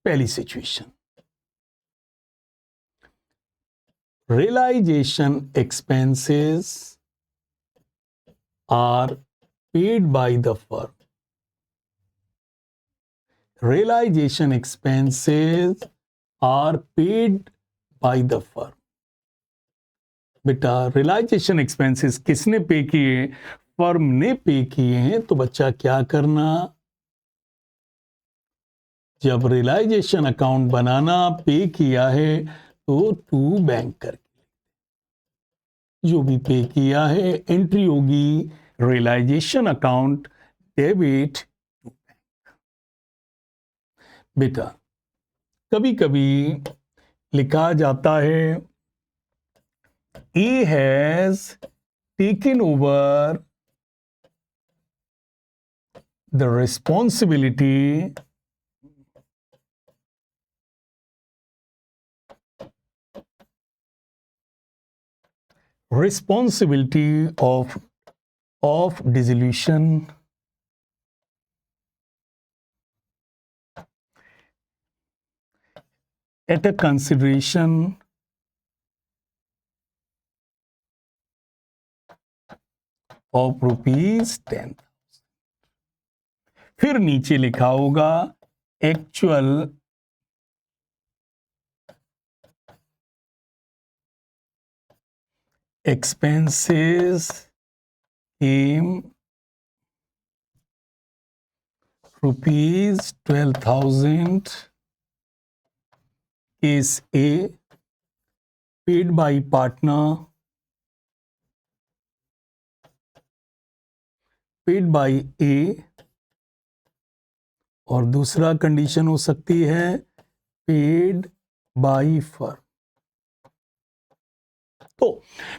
पहली situation, realisation expenses are paid by the firm. Realisation expenses are paid by the firm. बेटा रियलाइजेशन एक्सपेंसेस किसने पे किए? फर्म ने पे किए हैं। तो बच्चा क्या करना, जब रियलाइजेशन अकाउंट बनाना, पे किया है तो टू बैंक करके जो भी पे किया है एंट्री होगी realisation account debit to bank. बेटा कभी कभी लिखा जाता है A has taken over the responsibility of dissolution at a consideration of ₹10,000। फिर नीचे लिखा होगा actual expenses came ₹12,000। Case A, paid by partner, paid by A, और दूसरा कंडीशन हो सकती है पेड बाय फर्म। तो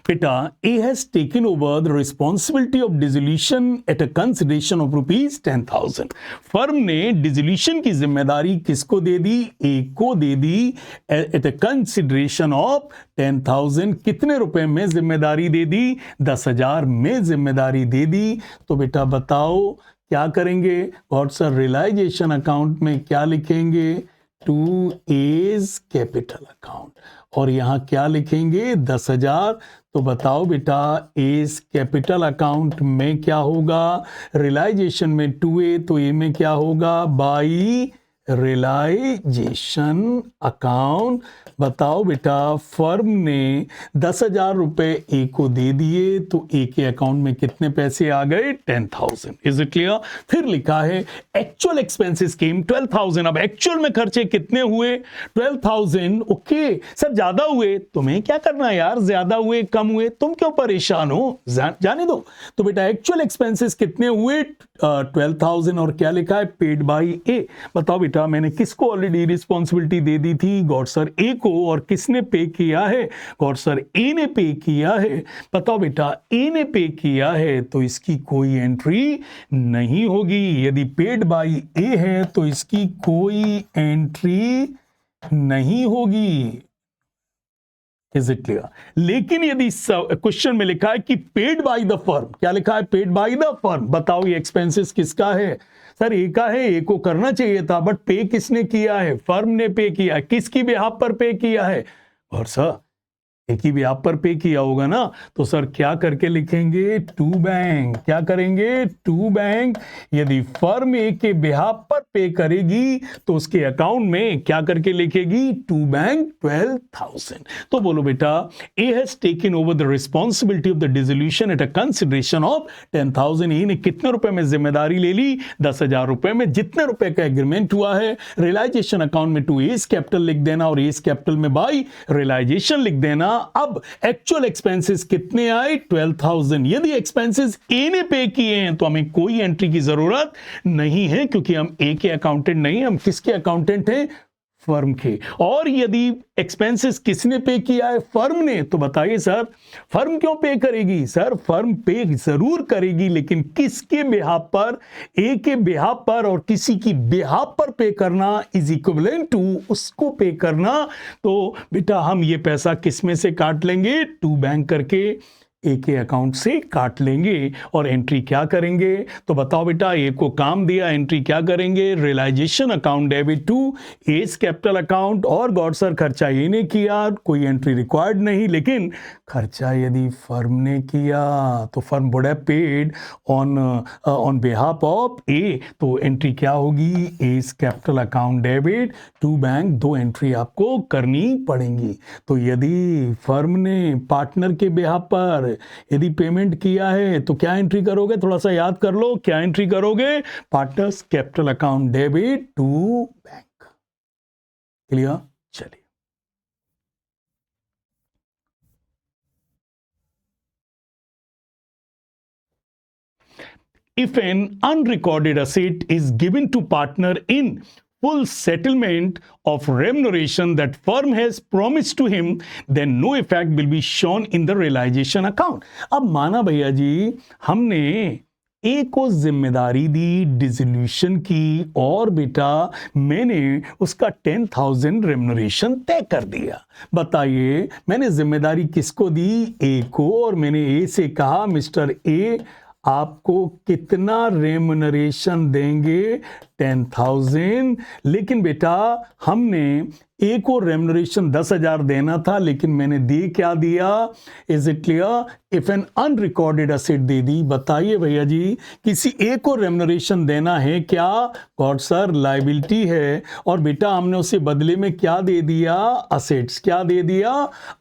बेटा A has taken over the responsibility of dissolution at a consideration of ₹10,000। Firm ने डिसोल्यूशन की जिम्मेदारी किसको दे दी? A को दे दी at a consideration of 10,000। कितने रुपए में जिम्मेदारी दे दी? 10,000 में जिम्मेदारी दे दी। तो बेटा बताओ क्या करेंगे? और सर रियलाइजेशन अकाउंट में क्या लिखेंगे? टू A's कैपिटल अकाउंट, और यहां क्या लिखेंगे? 10,000। तो बताओ बेटा A's कैपिटल अकाउंट में क्या होगा? रियलाइजेशन में 2A, तो A में क्या होगा? By realisation account. बताओ बेटा फर्म ने 10,000 रुपए ए को दे दिए, तो ए के अकाउंट में कितने पैसे आ गए? 10,000। Is it clear? फिर लिखा है एक्चुअल एक्सपेंसेस केम 12,000। अब एक्चुअल में खर्चे कितने हुए? 12,000। ओके सर ज्यादा हुए। तुम्हें क्या करना यार, ज्यादा हुए कम हुए तुम क्यों परेशान हो, जाने दो। तो बेटा एक्चुअल एक्सपेंसेस कितने हुए? 12,000। और क्या लिखा है? पेड बाई ए। बताओ बेटा मैंने किसको ऑलरेडी रिस्पॉन्सिबिलिटी दे दी थी? गॉड सर ए को। और किसने पे किया है? गॉड सर ए ने पे किया है। बताओ बेटा ए ने पे किया है तो इसकी कोई एंट्री नहीं होगी। यदि पेड बाई ए है तो इसकी कोई एंट्री नहीं होगी। Is it clear? लेकिन यदि क्वेश्चन में लिखा है कि पेड बाय द फर्म, क्या लिखा है? Paid by the firm. बताओ ये एक्सपेंसेस किसका है? सर ए का है, ए को करना चाहिए था, बट पे किसने किया है? फर्म ने पे किया। किसकी बिहाफ पर पे किया है? और सर एक ही भी आप पर पे किया होगा ना, तो सर क्या करके लिखेंगे? To bank. क्या करेंगे? To bank. यदि फर्म ए के बिहाफ पर पे करेगी तो उसके अकाउंट में क्या करके लिखेगी? To bank 12,000। तो बोलो बेटा A has taken over the responsibility of the dissolution at a consideration of 10,000। ए ने कितने रुपए में जिम्मेदारी ले ली? 10,000 रुपए में। जितने रुपए का एग्रीमेंट हुआ है रियलाइजेशन अकाउंट में टू एस कैपिटल लिख देना और एस कैपिटल में बाई रियलाइजेशन लिख देना। अब एक्चुअल एक्सपेंसेस कितने आए 12,000। यदि एक्सपेंसेस ए ने पे किए हैं तो हमें कोई एंट्री की जरूरत नहीं है, क्योंकि हम ए के अकाउंटेंट नहीं, हम किसके अकाउंटेंट हैं, फर्म के। और यदि एक्सपेंसेस किसने पे किया है, फर्म ने, तो बताइए सर फर्म क्यों पे करेगी। सर फर्म पे जरूर करेगी, लेकिन किसके बिहाफ पर, ए के बिहाफ पर, और किसी की बिहाफ पर पे करना इज इक्विवेलेंट टू उसको पे करना। तो बेटा हम ये पैसा किस में से काट लेंगे, टू बैंक करके ए के अकाउंट से काट लेंगे। और एंट्री क्या करेंगे, तो बताओ बेटा, ए को काम दिया, एंट्री क्या करेंगे, realisation account debit to S capital account. और गॉड सर खर्चा ये ने किया, कोई एंट्री रिक्वायर्ड नहीं, लेकिन खर्चा यदि फर्म ने किया तो firm would have paid on behalf of A, तो एंट्री क्या होगी, as capital account debit to bank. दो एंट्री आपको करनी पड़ेंगी। तो यदि फर्म ने पार्टनर के बिहाफ पर यदि पेमेंट किया है तो क्या एंट्री करोगे, थोड़ा सा याद कर लो, क्या एंट्री करोगे, partners capital account debit to bank. Clear, चलिए if an unrecorded asset is given to partner in full settlement of remuneration that firm has promised to him, then no effect will be shown in the realization account. अब माना भैया जी हमने ए को जिम्मेदारी दी dissolution की, और बेटा मैंने उसका 10,000 रेम्युनरेशन तय कर दिया। बताइए मैंने जिम्मेदारी किसको दी, ए को, और मैंने ए से कहा मिस्टर ए आपको कितना रेम्युनरेशन देंगे, 10,000। लेकिन बेटा हमने ए को रेम्युनरेशन 10,000 देना था, लेकिन मैंने दे क्या दिया, is it clear, if an unrecorded asset दे दी। बताइए भैया जी किसी ए को रेम्युनरेशन देना है क्या, गॉड सर लायबिलिटी है, और बेटा हमने उसे बदले में क्या दे दिया, असेट्स। क्या दे दिया,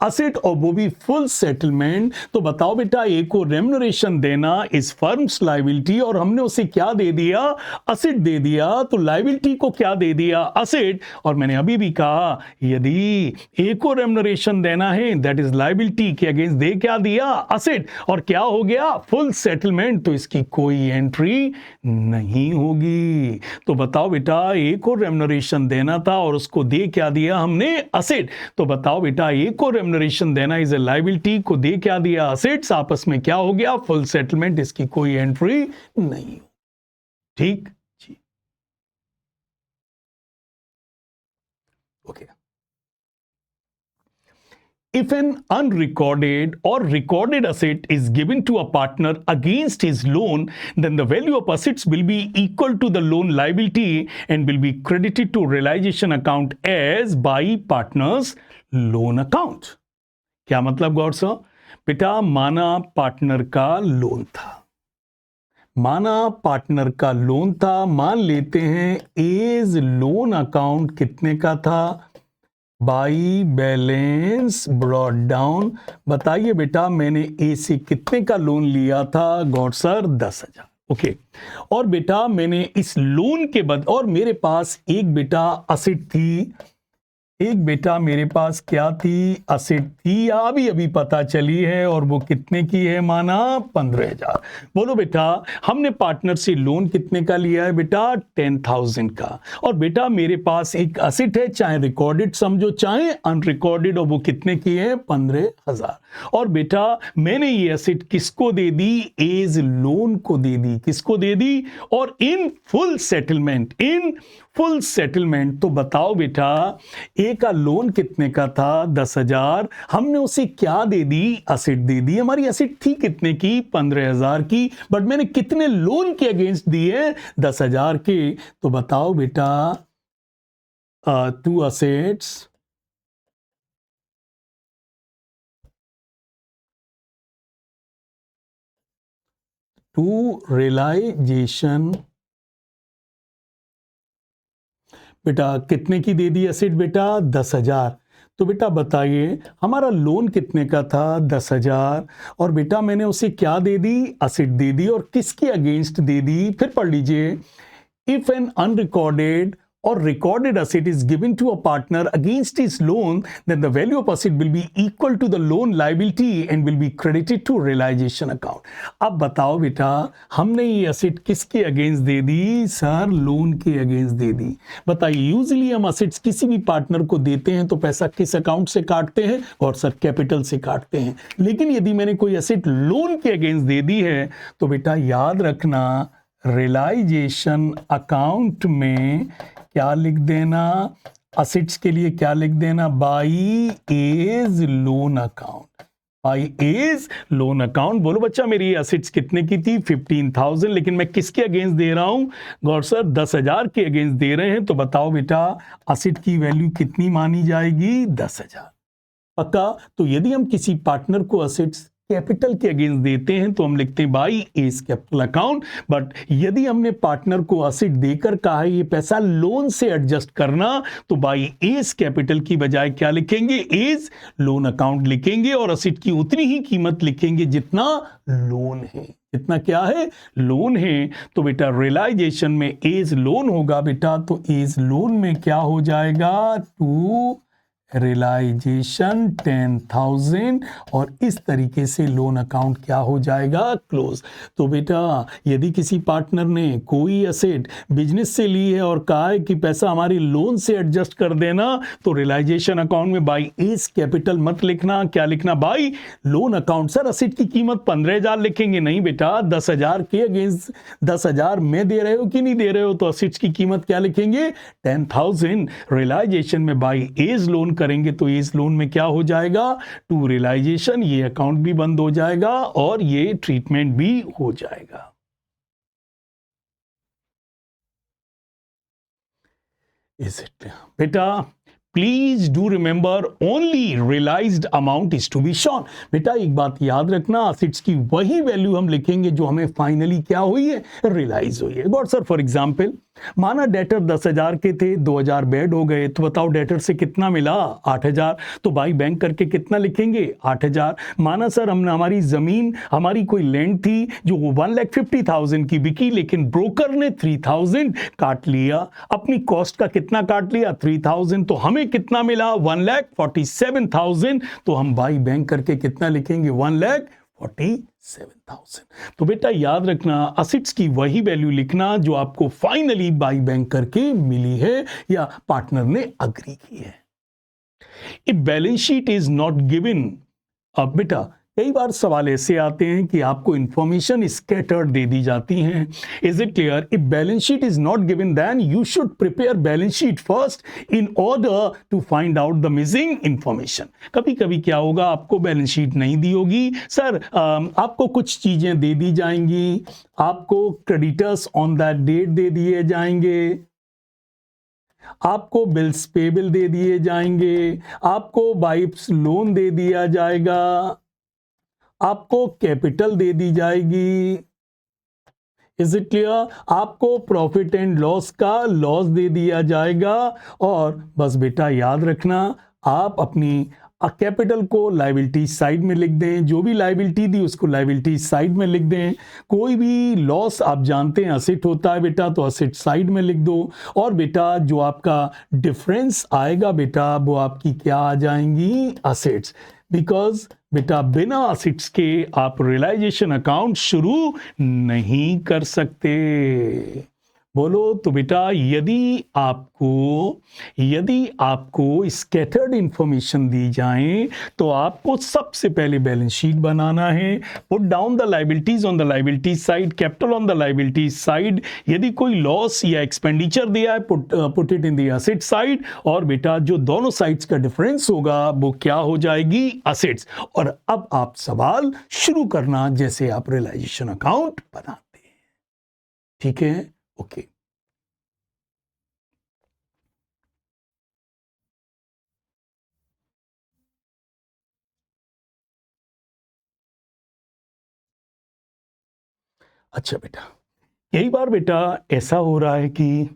असेट, और वो भी फुल सेटलमेंट। तो बताओ बेटा ए को रेम्युनरेशन देना इज फर्म्स लायबिलिटी, और हमने उसे क्या दे दिया, असेट दे दिया। तो लायबिलिटी को क्या दे दिया, असेट। और मैंने अभी भी कहा यदि ए को रेम्युनरेशन देना है दैट इज लायबिलिटी के अगेंस्ट दे क्या दिया, असेट, और क्या हो गया, फुल सेटलमेंट। तो इसकी कोई एंट्री नहीं होगी। तो बताओ बेटा ए को रेम्युनरेशन देना था और उसको दे क्या दिया हमने, असेट। तो बताओ बेटा ए को रेम्युनरेशन देना इज ए लायबिलिटी, को दे क्या दिया, असेट्स, आपस में क्या हो गया, फुल सेटलमेंट। इसकी कोई एंट्री नहीं। ठीक जी, okay. If an unrecorded or recorded asset is given to a partner against his loan, then the value of assets will be equal to the loan liability and will be credited to realization account as by partner's loan account. क्या मतलब गौर से, बेटा माना partner का loan था, माना partner का loan था, मान लेते हैं एज लोन अकाउंट कितने का था, बाई बैलेंस ब्रॉट डाउन। बताइए बेटा मैंने ए से कितने का लोन लिया था, गॉड सर 10,000, ओके। और बेटा मैंने इस लोन के बाद, और मेरे पास एक बेटा असेट थी, एक बेटा मेरे पास क्या थी, असेट थी, अभी अभी पता चली है, और वो कितने की है, माना 15,000। बोलो बेटा हमने पार्टनर से लोन कितने का लिया है, बेटा 10,000 का। और बेटा मेरे पास एक असेट है, चाहे रिकॉर्डेड समझो चाहे अनरिकॉर्डेड, और वो कितने की है, 15,000। और बेटा मैंने ये असेट किसको दे दी, एज लोन को दे दी, किसको दे दी, और इन फुल सेटलमेंट, इन फुल सेटलमेंट। तो बताओ बेटा ए का लोन कितने का था, 10,000, हमने उसे क्या दे दी, असेट दे दी। हमारी असेट थी कितने की, 15,000 की, बट मैंने कितने लोन के अगेंस्ट दिए, 10,000 के। तो बताओ बेटा टू असेट्स, टू रियलाइजेशन, बेटा कितने की दे दी असेट, बेटा 10,000। तो बेटा बताइए हमारा लोन कितने का था, 10,000, और बेटा मैंने उसे क्या दे दी, असेट दे दी, और किसके अगेंस्ट दे दी, फिर पढ़ लीजिए, if an unrecorded or recorded asset is given to a partner against his loan, then the value of asset will be equal to the loan liability and will be credited to realization account. अब बताओ बेटा, हमने ये asset किसके against they the? Sir loan के against they दी। बताइए, usually हम असेट्स किसी भी पार्टनर को देते हैं तो पैसा किस अकाउंट से काटते हैं? और सर कैपिटल से काटते हैं। लेकिन यदि मैंने कोई असेट लोन के अगेंस्ट दे दी है तो बेटा याद रखना, रियलाइजेशन अकाउंट में क्या लिख देना? असेट्स के लिए क्या लिख देना? By A's loan account. By A's loan account. बोलो बच्चा, मेरी असेट्स कितने की थी? 15,000। लेकिन मैं किसके अगेंस्ट दे रहा हूं? गौर सर 10,000 के अगेंस्ट दे रहे हैं। तो बताओ बेटा, असेट की वैल्यू कितनी मानी जाएगी? 10,000। पक्का? तो यदि हम किसी पार्टनर को असेट्स कैपिटल के अगेंस्ट देते हैं तो हम लिखते हैं by A's capital account. But यदि हमने पार्टनर को असेट देकर कहा है ये पैसा लोन से एडजस्ट करना, तो बाई एज कैपिटल की बजाय क्या लिखेंगे? एज लोन अकाउंट लिखेंगे और असेट की उतनी ही कीमत लिखेंगे जितना लोन है। इतना क्या है? लोन है। तो बेटा रियलाइजेशन में एज लोन होगा बेटा, तो एज लोन में क्या हो जाएगा? टू रियलाइजेशन 10,000 और इस तरीके से लोन अकाउंट क्या हो जाएगा? क्लोज। तो बेटा यदि किसी पार्टनर ने कोई असेट बिजनेस से ली है और कहा है कि पैसा हमारी लोन से एडजस्ट कर देना, तो रियलाइजेशन अकाउंट में बाई एज कैपिटल मत लिखना। क्या लिखना? By loan account. Sir asset की कीमत 15,000 लिखेंगे? नहीं बेटा, 10,000 के अगेंस्ट 10,000 में दे रहे हो कि नहीं दे रहे हो? तो असेट्स की कीमत क्या लिखेंगे? 10,000। रियलाइजेशन में बाई एज लोन करेंगे तो इस लोन में क्या हो जाएगा? To realisation. ये अकाउंट भी बंद हो जाएगा और ये ट्रीटमेंट भी हो जाएगा। Is it? बेटा please do remember only realised amount is to be shown. बेटा एक बात याद रखना, असेट्स की वही वैल्यू हम लिखेंगे जो हमें फाइनली क्या हुई है? रियलाइज हुई है। गॉड सर फॉर एग्जांपल, माना डेटर 10,000 के थे, 2,000 बेड हो गए, तो बताओ डेटर से कितना मिला? 8,000। तो बाई बैंक करके कितना लिखेंगे? 8,000। माना सर हमने हमारी जमीन, हमारी कोई लैंड थी जो 1,50,000 की बिकी, लेकिन ब्रोकर ने 3,000 काट लिया। अपनी कॉस्ट का कितना काट लिया? 3,000। तो हमें कितना मिला? 1,47,000। तो हम बाई बैंक करके कितना लिखेंगे? 1,47,000। तो बेटा याद रखना, असेट्स की वही वैल्यू लिखना जो आपको फाइनली बाई बैंक करके मिली है या पार्टनर ने अग्री की है। If balance sheet is not given, अब बेटा कई बार सवाल ऐसे आते हैं कि आपको इंफॉर्मेशन स्कैटर्ड दे दी जाती हैं। Is it clear? If balance sheet is not given then you should prepare balance sheet first in order to find out the missing information. कभी कभी क्या होगा, आपको बैलेंस शीट नहीं दी होगी। सर आपको कुछ चीजें दे दी जाएंगी, आपको क्रेडिटर्स ऑन दैट डेट दे दिए जाएंगे, आपको बिल्स पेबल दे दिए जाएंगे, आपको बाइप्स लोन दे दिया जाएगा, आपको कैपिटल दे दी जाएगी। Is it clear? आपको प्रॉफिट एंड लॉस का लॉस दे दिया जाएगा। और बस बेटा याद रखना, आप अपनी कैपिटल को लायबिलिटी साइड में लिख दें, जो भी लायबिलिटी दी उसको लायबिलिटी साइड में लिख दें। कोई भी लॉस आप जानते हैं असेट होता है बेटा, तो असेट साइड में लिख दो। और बेटा जो आपका डिफरेंस आएगा बेटा, वो आपकी क्या आ जाएंगी? असेट्स। बिकॉज बेटा बिना असेट्स के आप रियलाइजेशन अकाउंट शुरू नहीं कर सकते। बोलो तो बेटा यदि आपको स्कैटर्ड इंफॉर्मेशन दी जाए तो आपको सबसे पहले बैलेंस शीट बनाना है। Put down the liabilities on the liability side, capital on the liability side. यदि कोई लॉस या एक्सपेंडिचर दिया है, put it in the asset side. और बेटा जो दोनों साइड्स का डिफरेंस होगा वो क्या हो जाएगी? असेट्स। और अब आप सवाल शुरू करना जैसे आप रियलाइजेशन अकाउंट बनाते हैं। ठीक है? ओके। अच्छा बेटा, कई बार बेटा ऐसा हो रहा है कि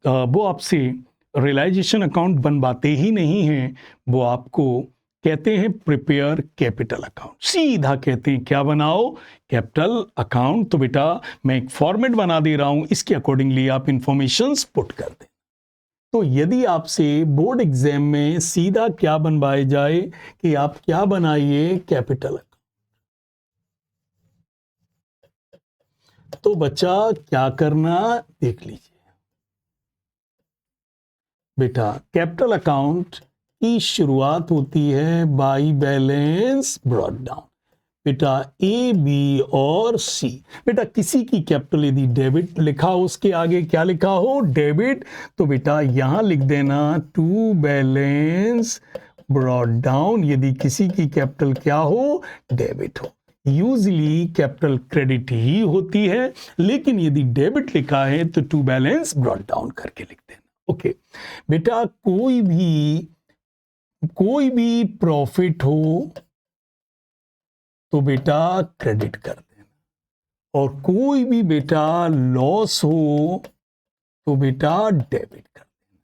वो आपसे रियलाइजेशन अकाउंट बनवाते ही नहीं हैं, वो आपको कहते हैं प्रिपेयर कैपिटल अकाउंट। सीधा कहते हैं क्या बनाओ? Capital account. तो बेटा मैं एक फॉर्मेट बना दे रहा हूं, इसके अकॉर्डिंगली आप इंफॉर्मेशंस पुट कर दें। तो यदि आपसे बोर्ड एग्जाम में सीधा क्या बनवाया जाए कि आप क्या बनाइए, कैपिटल, तो बच्चा क्या करना देख लीजिए। बेटा कैपिटल अकाउंट की शुरुआत होती है बाई बैलेंस ब्रॉट डाउन। बेटा ए, बी और सी, बेटा किसी की कैपिटल यदि डेबिट लिखा हो, उसके आगे क्या लिखा हो, डेबिट, तो बेटा यहां लिख देना टू बैलेंस ब्रॉट डाउन। यदि किसी की कैपिटल क्या हो, डेबिट हो। यूजली कैपिटल क्रेडिट ही होती है, लेकिन यदि डेबिट लिखा है तो टू बैलेंस ब्रॉट डाउन करके लिख देना। ओके बेटा, कोई भी प्रॉफिट हो तो बेटा क्रेडिट कर देना, और कोई भी बेटा लॉस हो तो बेटा डेबिट कर देना।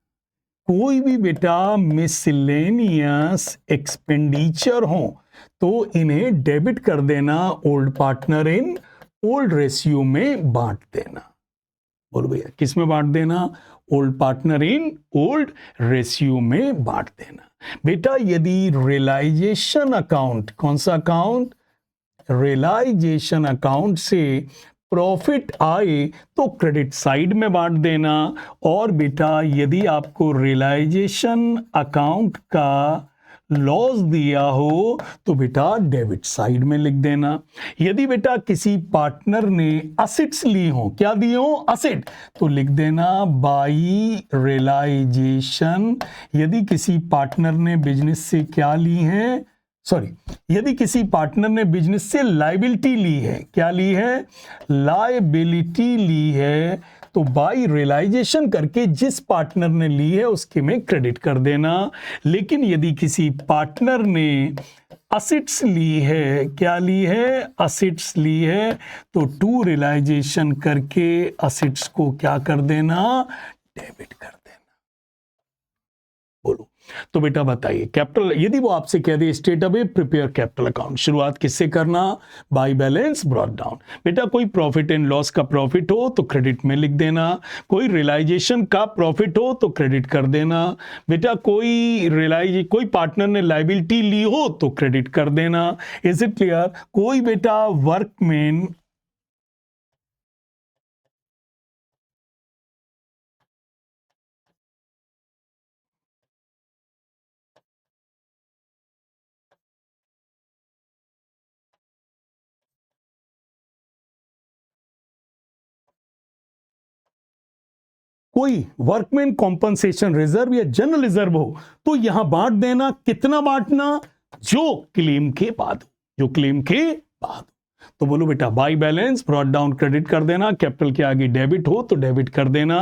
कोई भी बेटा मिसलेनियस एक्सपेंडिचर हो तो इन्हें डेबिट कर देना, old partner in old ratio में बांट देना। बोलो भैया किस में बांट देना, old partner in old ratio में बांट देना। बेटा यदि रियलाइजेशन अकाउंट, कौन सा अकाउंट, रियलाइजेशन अकाउंट से प्रॉफिट आए तो क्रेडिट साइड में बांट देना, और बेटा यदि आपको रियलाइजेशन अकाउंट का लॉस दिया हो तो बेटा डेबिट साइड में लिख देना। यदि बेटा किसी पार्टनर ने असेट्स ली हो, क्या दिए हो, असेट, तो लिख देना बाई रियलाइजेशन। यदि किसी पार्टनर ने बिजनेस से क्या ली है, यदि किसी पार्टनर ने बिजनेस से लायबिलिटी ली है, क्या ली है, लायबिलिटी ली है, तो बाई रियलाइजेशन करके जिस पार्टनर ने ली है उसके में क्रेडिट कर देना। लेकिन यदि किसी पार्टनर ने असेट्स ली है, क्या ली है, असेट्स ली है, तो टू रियलाइजेशन करके असेट्स को क्या कर देना, डेबिट कर देना। बोलो तो बेटा बताइए कैपिटल, यदि वो आपसे कह दे straight away prepare capital account, शुरुआत किससे करना, बाय बैलेंस ब्रॉट डाउन। बेटा कोई प्रॉफिट एंड लॉस का प्रॉफिट हो तो क्रेडिट में लिख देना, कोई रियलाइजेशन का प्रॉफिट हो तो क्रेडिट कर देना। बेटा कोई पार्टनर ने लायबिलिटी ली हो तो क्रेडिट कर देना। Is it clear. कोई बेटा वर्कमैन कोई वर्कमैन कॉम्पनसेशन रिजर्व या जनरल रिजर्व हो तो यहां बांट देना। कितना बांटना, जो क्लेम के बाद, जो क्लेम के बाद। तो बोलो बेटा bye balance brought down credit कर देना, कैपिटल के आगे डेबिट हो तो डेबिट कर देना।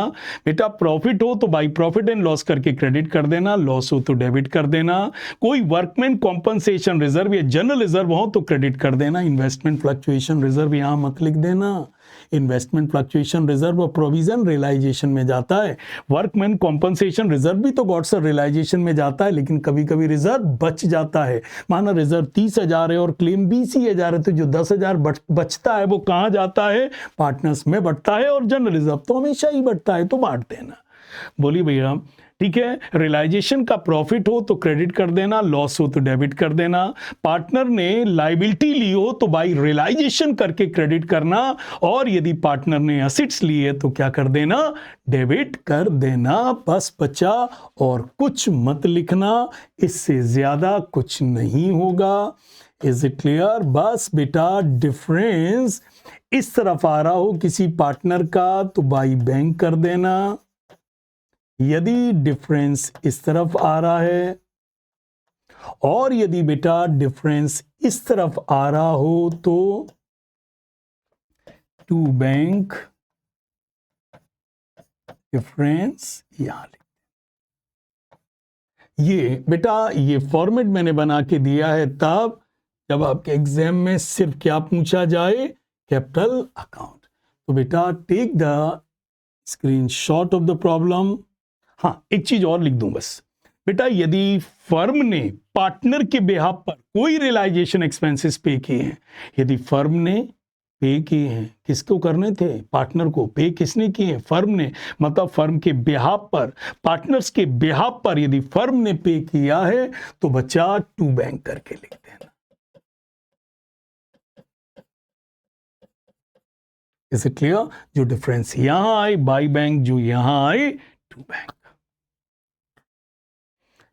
बेटा प्रॉफिट हो तो बाय प्रॉफिट एंड लॉस करके क्रेडिट कर देना, लॉस हो तो डेबिट कर देना। कोई वर्कमैन कॉम्पनसेशन रिजर्व या जनरल रिजर्व हो तो क्रेडिट कर देना। इन्वेस्टमेंट फ्लक्चुएशन रिजर्व यहां मत लिख देना। इन्वेस्टमेंट फ्लक्चुएशन रिजर्व और प्रोविजन रियलाइजेशन में जाता है। वर्कमैन कॉम्पनसेशन रिजर्व भी तो गॉड सर रियलाइजेशन में जाता है, लेकिन कभी कभी रिजर्व बच जाता है। माना रिजर्व 30,000 है और क्लेम 20,000 है, तो जो 10,000 बचता है वो कहां जाता है, पार्टनर्स में बढ़ता है, और जनरल रिजर्व तो हमेशा ही बढ़ता है, तो बांट देना। बोलिए भैया ठीक है। रियलाइजेशन का प्रॉफिट हो तो क्रेडिट कर देना, लॉस हो तो डेबिट कर देना। पार्टनर ने लायबिलिटी ली हो तो बाय रियलाइजेशन करके क्रेडिट करना, और यदि पार्टनर ने असेट्स ली है तो क्या कर देना, डेबिट कर देना। बस बचा, और कुछ मत लिखना, इससे ज्यादा कुछ नहीं होगा। Is it clear. बस बेटा डिफरेंस इस तरफ आ रहा हो किसी पार्टनर का तो बाय बैंक कर देना। यदि डिफरेंस इस तरफ आ रहा है, और यदि बेटा डिफरेंस इस तरफ आ रहा हो तो टू बैंक डिफरेंस यहां ये बेटा ये फॉर्मेट मैंने बना के दिया है तब जब आपके एग्जाम में सिर्फ क्या पूछा जाए, कैपिटल अकाउंट। तो बेटा take the screenshot of the problem. हाँ एक चीज और लिख दूं बस बेटा, यदि फर्म ने पार्टनर के बिहाफ पर कोई रियलाइजेशन एक्सपेंसेस पे किए हैं, यदि फर्म ने पे किए हैं, किसको करने थे? पार्टनर को। पे किसने किए? फर्म ने। मतलब फर्म के बिहाफ पर, पार्टनर्स के बिहाफ पर यदि फर्म ने पे किया है तो बच्चा टू बैंक करके लिख देना। Is it clear? जो डिफरेंस यहां आए बाई बैंक, जो यहां आए टू बैंक।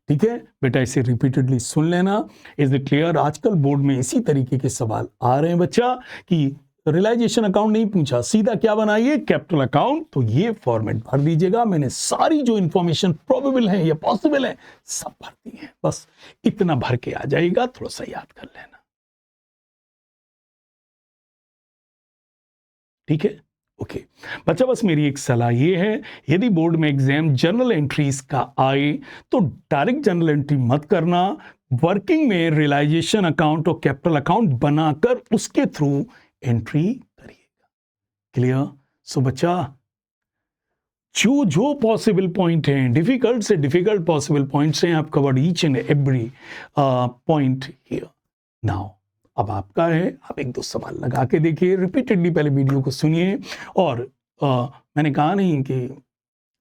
ठीक है बेटा, इसे रिपीटेडली सुन लेना। Is it clear? आजकल बोर्ड में इसी तरीके के सवाल आ रहे हैं बच्चा कि रियलाइजेशन अकाउंट नहीं पूछा, सीधा क्या बनाइए? Capital account. तो ये फॉर्मेट भर दीजिएगा। मैंने सारी जो इंफॉर्मेशन प्रोबेबल है या पॉसिबल है सब भर दी है, बस इतना भर के आ जाएगा, थोड़ा सा याद कर लेना। ठीक है, ओके बच्चा, बस मेरी एक सलाह ये है, यदि बोर्ड में एग्जाम जनरल एंट्रीज का आए तो डायरेक्ट जनरल एंट्री मत करना, वर्किंग में रियलाइजेशन अकाउंट और कैपिटल अकाउंट बनाकर उसके थ्रू एंट्री करिएगा। क्लियर? सो बच्चा, जो जो पॉसिबल पॉइंट हैं, डिफिकल्ट से डिफिकल्ट पॉसिबल पॉइंट्स हैं, आप covered each and every point here. Now अब आपका है, आप एक दो सवाल लगा के देखिए, रिपीटेडली पहले वीडियो को सुनिए। और मैंने कहा नहीं कि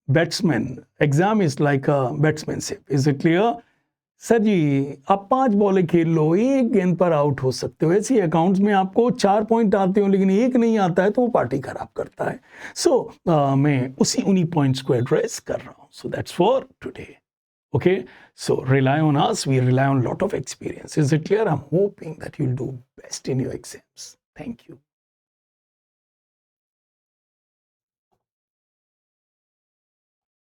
batsman, exam is like a batsmanship. Is it clear? Sir जी आप 5 बॉलें खेल लो, एक गेंद पर आउट हो सकते हो। ऐसे अकाउंट्स में आपको 4 पॉइंट आते हो लेकिन एक नहीं आता है तो वो पार्टी खराब करता है। सो मैं उन्हीं पॉइंट्स को एड्रेस कर रहा हूं। So that's for today. Okay, so rely on us. We rely on a lot of experience. Is it clear? I'm hoping that you'll do best in your exams. Thank you.